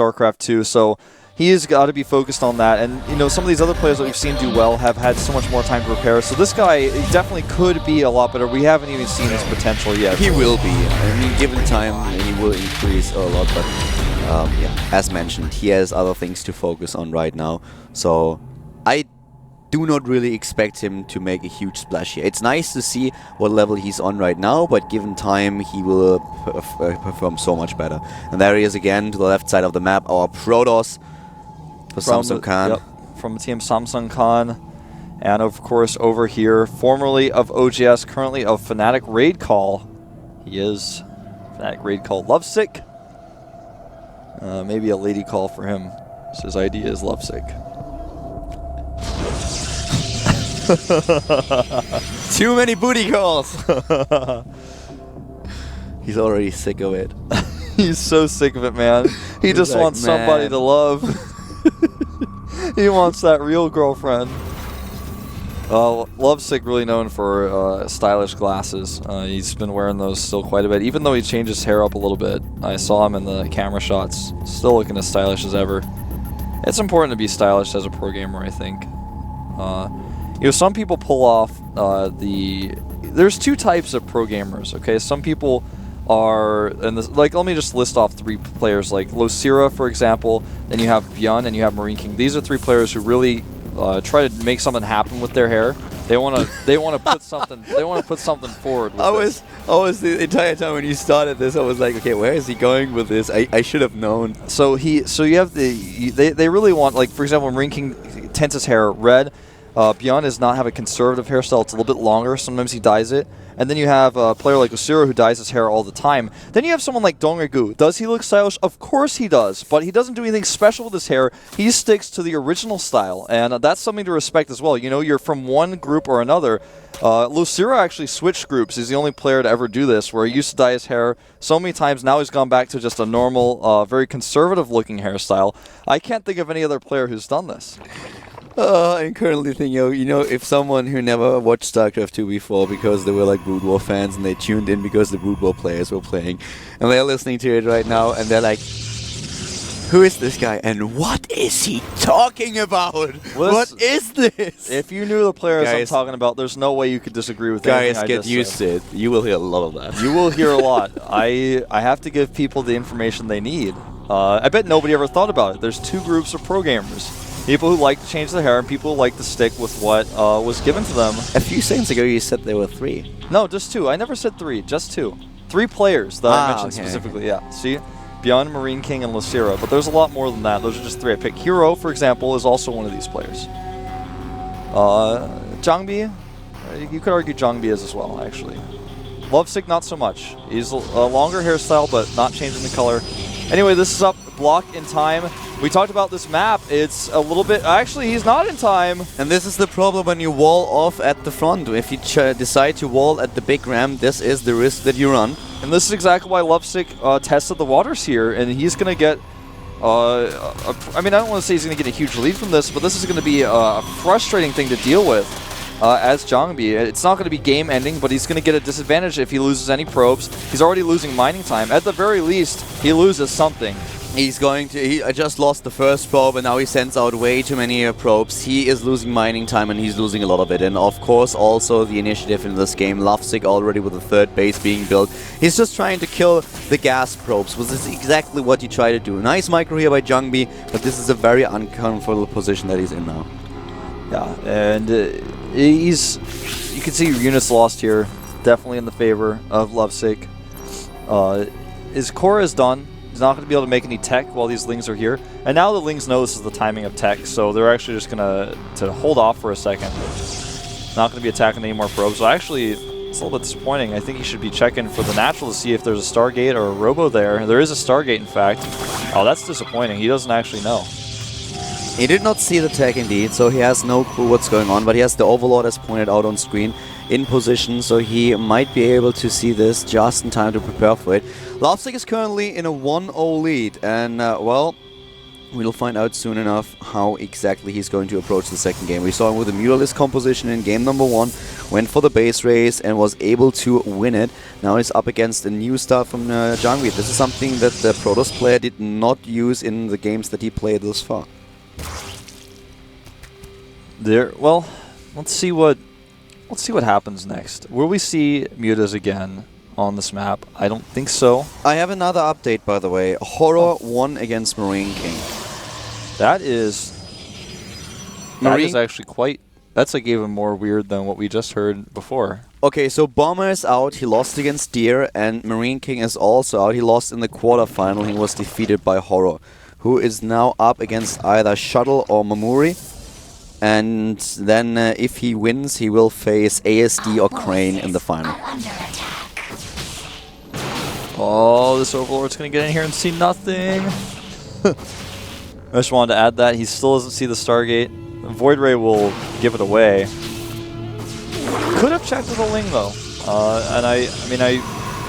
StarCraft 2, so he's got to be focused on that. And, you know, some of these other players that we've seen do well have had so much more time to prepare. So this guy definitely could be a lot better. We haven't even seen his potential yet. He will be. I mean, given time, he will increase a lot. But, yeah, as mentioned, he has other things to focus on right now. So I do not really expect him to make a huge splash here. It's nice to see what level he's on right now, but given time, he will perform so much better. And there he is again to the left side of the map, our Protoss for Samsung Khan. Yep, from Team Samsung Khan. And of course, over here, formerly of OGS, currently of Fnatic Raid Call. He is Fnatic Raid Call Lovesick. Maybe a lady call for him. So his ID is Lovesick. Too many booty calls. He's already sick of it. He's so sick of it, man. He just like, wants somebody to love. He wants that real girlfriend. Lovesick, really known for stylish glasses. He's been wearing those still quite a bit, even though he changed his hair up a little bit. I saw him in the camera shots, still looking as stylish as ever. It's important to be stylish as a pro gamer, I think. You know, some people pull off there's two types of pro gamers, okay? Some people are, and this, like, let me just list off 3 players, like Losira, for example, then you have Bjorn, and you have Marine King. These are 3 players who really try to make something happen with their hair. They want to put something forward with I was the entire time when you started this, I was like, okay, where is he going with this? I should have known. So you have they really want, like, for example, Marine King tints his hair red. Bjorn does not have a conservative hairstyle. It's a little bit longer. Sometimes he dyes it. And then you have a player like Osiro who dyes his hair all the time. Then you have someone like Dongegu. Does he look stylish? Of course he does. But he doesn't do anything special with his hair. He sticks to the original style. And that's something to respect as well. You know, you're from one group or another. Lucira actually switched groups. He's the only player to ever do this, where he used to dye his hair so many times. Now he's gone back to just a normal, very conservative-looking hairstyle. I can't think of any other player who's done this. I'm currently thinking, you know, if someone who never watched StarCraft 2 before because they were like Brood War fans and they tuned in because the Brood War players were playing, and they're listening to it right now and they're like, who is this guy and what is he talking about? What is this? If you knew the players I'm talking about, there's no way you could disagree with anything I just said. Guys, get used to it. You will hear a lot of that. You will hear a lot. I have to give people the information they need. I bet nobody ever thought about it. There's 2 groups of pro gamers. People who like to change their hair and people who like to stick with what was given to them. A few seconds ago you said there were 3. No, just 2. I never said 3, just 2. 3 players that I mentioned specifically, yeah. See? Beyond Marine King and Lucira, but there's a lot more than that. Those are just 3 I picked. Hero, for example, is also one of these players. Zhangbi, you could argue Zhangbi is as well, actually. Lovesick, not so much. He's a longer hairstyle, but not changing the color. Anyway, this is up block in time. We talked about this map. It's a little bit... Actually, he's not in time. And this is the problem when you wall off at the front. If you decide to wall at the big ramp, this is the risk that you run. And this is exactly why Lovesick tested the waters here. And he's going to get... I mean, I don't want to say he's going to get a huge lead from this, but this is going to be a frustrating thing to deal with as Zhangbi. It's not going to be game-ending, but he's going to get a disadvantage if he loses any probes. He's already losing mining time. At the very least, he loses something. He's going to... He just lost the first probe and now he sends out way too many probes. He is losing mining time and he's losing a lot of it. And of course also the initiative in this game. Lovesick already with the 3rd base being built. He's just trying to kill the gas probes, which is exactly what you try to do. Nice micro here by Zhangbi, but this is a very uncomfortable position that he's in now. Yeah, and he's... You can see units lost here. Definitely in the favor of Lovesick. His core is done. He's not going to be able to make any tech while these Lings are here. And now the Lings know this is the timing of tech, so they're actually just going to hold off for a second. Not going to be attacking any more probes. So actually, it's a little bit disappointing. I think he should be checking for the natural to see if there's a Stargate or a Robo there. There is a Stargate, in fact. Oh, that's disappointing. He doesn't actually know. He did not see the tech indeed, so he has no clue what's going on, but he has the Overlord as pointed out on screen in position, so he might be able to see this just in time to prepare for it. Lovesick is currently in a 1-0 lead, and well, We'll find out soon enough how exactly he's going to approach the second game. We saw him with a Mutalisk composition in game number 1, went for the base race and was able to win it. Now he's up against a new star from Jangvi. This is something that the Protoss player did not use in the games that he played thus far. Well, let's see what happens next. Will we see Mutas again on this map? I don't think so. I have another update, by the way. Horror won against Marine King. That is actually quite... That's like even more weird than what we just heard before. Okay, so Bomber is out. He lost against Deer, and Marine King is also out. He lost in the quarterfinal. He was defeated by Horror, who is now up against either Shuttle or Mamuri. And then if he wins, he will face ASD or Crane in the final. Oh, this Overlord's going to get in here and see nothing. I just wanted to add that. He still doesn't see the Stargate. Void Ray will give it away. Could have checked with a Ling, though. And I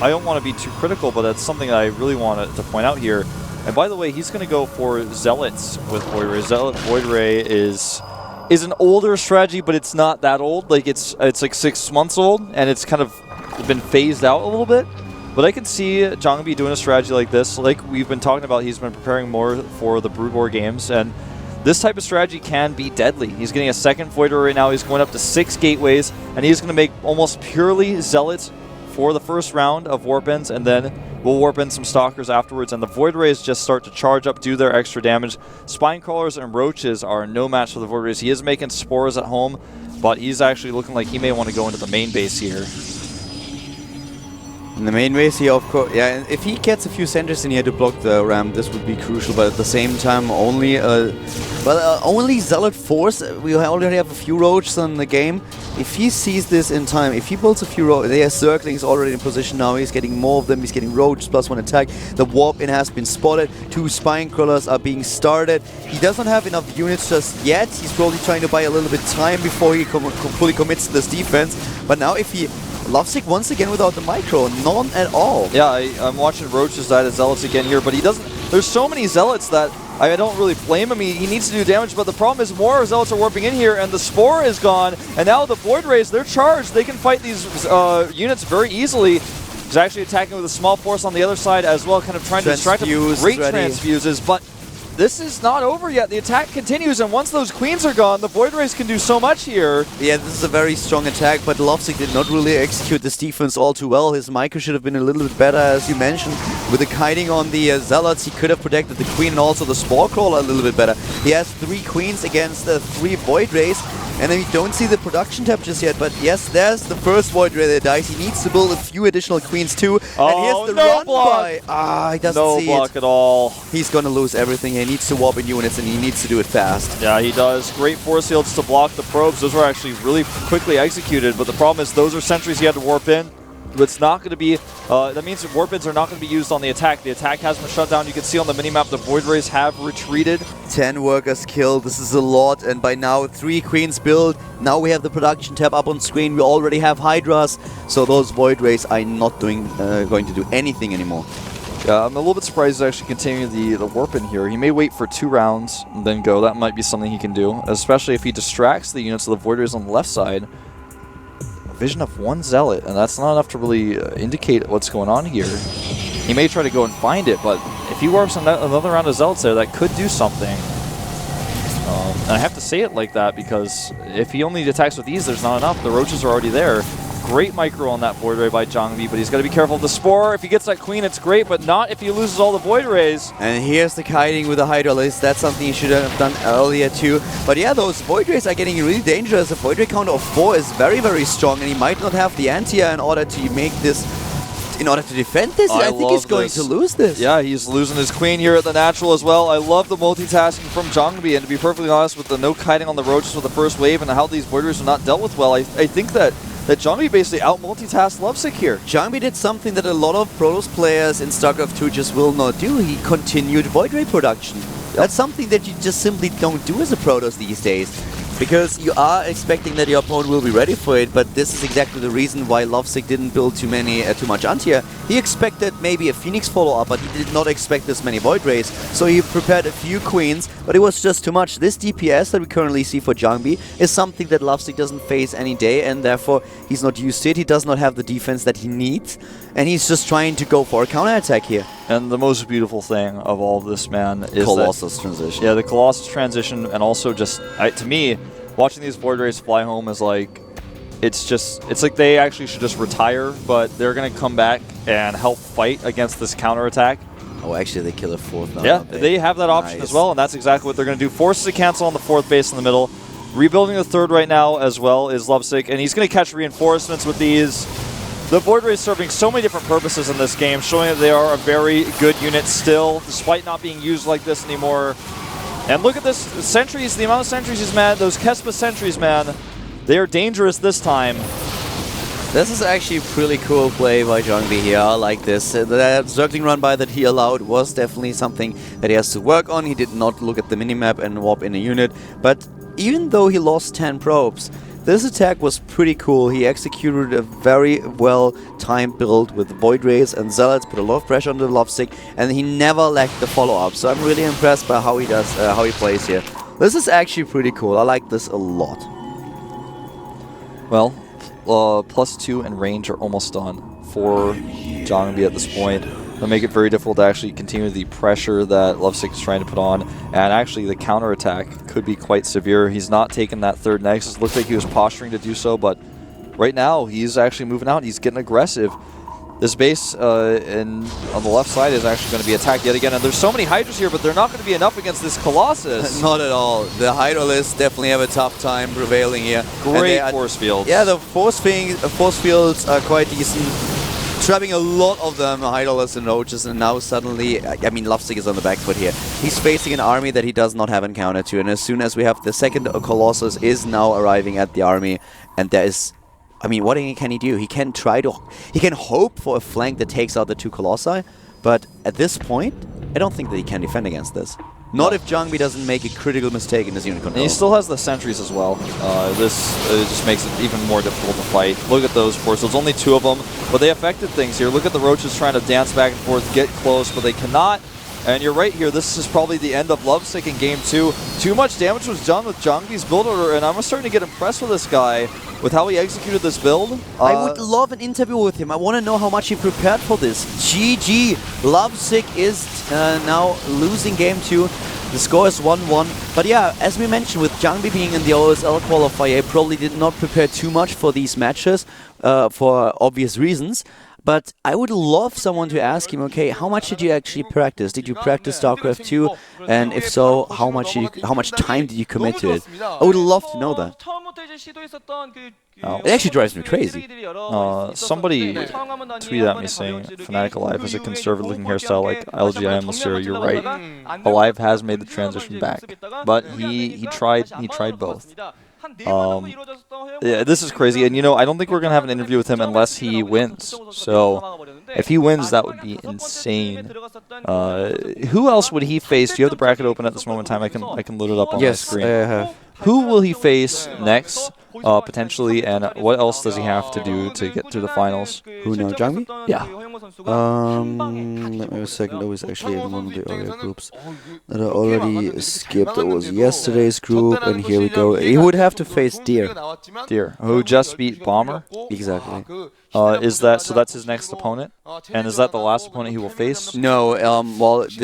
don't want to be too critical, but that's something that I really wanted to point out here. And by the way, he's going to go for Zealots with Void Ray. Void Ray is an older strategy, but it's not that old. Like it's like 6 months old, and it's kind of been phased out a little bit. But I can see Jangbi doing a strategy like this. Like we've been talking about, he's been preparing more for the Brood War games, and this type of strategy can be deadly. He's getting a second Void Ray right now. He's going up to 6 gateways, and he's going to make almost purely Zealots for the first round of Warp Ends, and then we'll warp in some Stalkers afterwards, and the Void Rays just start to charge up, do their extra damage. Spine Crawlers and Roaches are no match for the Void Rays. He is making Spores at home, but he's actually looking like he may want to go into the main base here. In the main base here, of course, yeah, and if he gets a few centers in here to block the ramp, this would be crucial, but at the same time, only Zealot Force. We already have a few Roaches in the game. If he sees this in time, if he builds a few Roaches, they are circling, he's already in position now, he's getting more of them, he's getting Roaches +1 attack. The warp in has been spotted, 2 Spine Crawlers are being started. He doesn't have enough units just yet, he's probably trying to buy a little bit time before he fully commits to this defense. But now if he... Lovesick once again without the micro, none at all. Yeah, I'm watching Roaches die to Zealots again here, but he doesn't... There's so many Zealots that I don't really blame him. He needs to do damage, but the problem is more Zealots are warping in here, and the Spore is gone, and now the Void Rays, they're charged. They can fight these units very easily. He's actually attacking with a small force on the other side as well, kind of trying to distract him. Great transfuses, but this is not over yet. The attack continues, and once those Queens are gone, the Void Rays can do so much here. Yeah, this is a very strong attack, but Lovesick did not really execute this defense all too well. His micro should have been a little bit better, as you mentioned. With the kiting on the Zealots, he could have protected the Queen and also the Spore Crawler a little bit better. He has 3 Queens against 3 Void Rays, and then we don't see the production temperatures yet, but yes, there's the first Void Ray that dies. He needs to build a few additional Queens too, and here's the run by. He doesn't see it. No block at all. He's gonna lose everything. He needs to warp in units, and he needs to do it fast. Yeah, he does. Great force fields to block the probes. Those were actually really quickly executed, but the problem is those are sentries he had to warp in. It's not going to be, that means that warp ins are not going to be used on the attack. The attack has been shut down. You can see on the minimap the Void Rays have retreated. 10 workers killed. This is a lot, and by now 3 Queens built. Now we have the production tab up on screen. We already have Hydras, so those Void Rays are not going to do anything anymore. Yeah, I'm a little bit surprised he's actually continuing the warp in here. He may wait for 2 rounds and then go. That might be something he can do, especially if he distracts the units of the Void Rays on the left side. Vision of 1 Zealot, and that's not enough to really indicate what's going on here. He may try to go and find it, but if he warps another round of Zealots there, that could do something. And I have to say it like that because if he only attacks with these, there's not enough. The Roaches are already there. Great micro on that Void Ray by Jangvi, but he's got to be careful of the Spore. If he gets that Queen, it's great, but not if he loses all the Void Rays. And here's the kiting with the Hydra list. That's something he should have done earlier too. But yeah, those Void Rays are getting really dangerous. A Void Ray count of 4 is very, very strong, and he might not have the anti-air in order to make this... In order to defend this, I think he's going to lose this. Yeah, he's losing his Queen here at the natural as well. I love the multitasking from Jangbi, and to be perfectly honest, with the no kiting on the Roaches with the first wave and how these Void Rays are not dealt with well, I think that Jangbi basically out-multitasked Lovesick here. Jangbi did something that a lot of Protoss players in StarCraft 2 just will not do. He continued Void Ray production. That's something that you just simply don't do as a Protoss these days. because you are expecting that your opponent will be ready for it, but this is exactly the reason why Lovesick didn't build too much anti-air. He expected maybe a Phoenix follow-up, but he did not expect this many Void Rays, so he prepared a few Queens, but it was just too much. This DPS that we currently see for Jangbi is something that Lovesick doesn't face any day, and therefore he's not used to it. He does not have the defense that he needs, and he's just trying to go for a counter-attack here. And the most beautiful thing of all of this, man, is Colossus transition. Yeah, the Colossus transition, and also just, to me, watching these Void Rays fly home is like, it's like they actually should just retire, but they're going to come back and help fight against this counterattack. Oh, actually, they kill a fourth now. Yeah, they have that option as well, and that's exactly what they're going to do. Forces a cancel on the fourth base in the middle. Rebuilding the third right now as well is Lovesick, and he's going to catch reinforcements with these. The Void Rays serving so many different purposes in this game, showing that they are a very good unit still, despite not being used like this anymore. And look at this, sentries, the amount of sentries he's mad, those Kespa sentries, man. They are dangerous this time. This is actually a pretty cool play by Jangbi here. I like this. The circling run by that he allowed was definitely something that he has to work on. He did not look at the minimap and warp in a unit. But even though he lost 10 probes, this attack was pretty cool. He executed a very well-timed build with Void Rays and Zealots, put a lot of pressure on the Lovesick, and he never lacked the follow-up. So I'm really impressed by how he does, how he plays here. This is actually pretty cool. I like this a lot. Well, +2 and range are almost done for Jangbi at this point. It'll make it very difficult to actually continue the pressure that Lovesick is trying to put on. And actually, the counterattack could be quite severe. He's not taking that third Nexus. Looked like he was posturing to do so, but right now, he's actually moving out. He's getting aggressive. This base on the left side is actually going to be attacked yet again. And there's so many Hydras here, but they're not going to be enough against this Colossus. Not at all. The Hydralisks definitely have a tough time prevailing here. Great force fields. Yeah, the force fields are quite decent. Trapping a lot of them, Hydralisks and Roaches, and now suddenly, I mean, Lovesick is on the back foot here. He's facing an army that he does not have encounter to, and as soon as we have the second Colossus is now arriving at the army, and there is, I mean, what can he do? He can hope for a flank that takes out the two Colossi, but at this point, I don't think that he can defend against this. Not if Jangbi doesn't make a critical mistake in this unit control. And he still has the sentries as well. This just makes it even more difficult to fight. Look at those forces. There's only 2 of them, but they affected things here. Look at the Roaches trying to dance back and forth, get close, but they cannot. And you're right here, this is probably the end of Lovesick in Game 2. Too much damage was done with Jangbi's build order, and I'm starting to get impressed with this guy, with how he executed this build. I would love an interview with him. I want to know how much he prepared for this. GG. Lovesick is now losing Game 2. The score is 1-1. But yeah, as we mentioned, with Jangbi being in the OSL qualifier, he probably did not prepare too much for these matches for obvious reasons. But I would love someone to ask him, okay, how much did you actually practice? Did you practice StarCraft 2? And if so, how much time did you commit to it? I would love to know that. It actually drives me crazy. Somebody tweeted at me saying, Fnatic Alive has a conservative-looking hairstyle like LGIM Lucero. You're right. Alive has made the transition back, but he tried both. Yeah, this is crazy, and you know, I don't think we're gonna have an interview with him unless he wins. So, if he wins, that would be insane. Who else would he face? Do you have the bracket open at this moment in time? I can load it up on my screen. Yes, I have. Who will he face next, potentially, and what else does he have to do to get through the finals? Who now, Jangbi? Yeah. Let me a second. That was actually in one of the earlier groups that I already skipped. That was yesterday's group, and here we go. He would have to face Deer. Deer, who just beat Bomber. Exactly. Is that so? That's his next opponent, and is that the last opponent he will face? No. Well, that's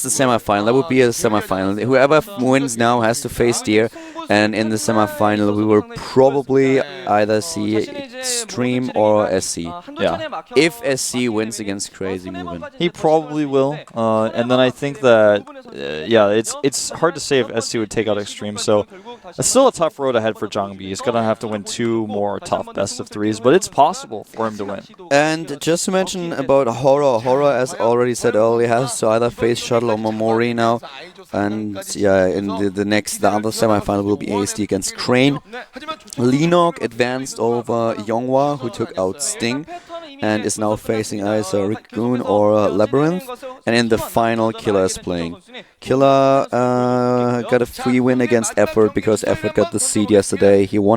the semifinal. That would be a semifinal. Whoever wins now has to face Deer, and in the semifinal we will probably either see Stream or SC. Yeah. If SC wins against Crazy Movement. He probably will, and then I think that yeah, it's hard to say if SC would take out Extreme. So it's still a tough road ahead for Jangbi. He's gonna have to win 2 more tough best of 3s, but it's possible for him to win. And just to mention about Horror, as already said earlier, has to either face Shuttle or Momori now. And yeah, in the other semifinal will be ASD against Crane. Lenok advanced over Yonghwa, who took out Sting, and is now facing either Rigoon or Labyrinth. And in the final, Killer is playing. Killer got a free win against Effort because Effort got the seed yesterday. He won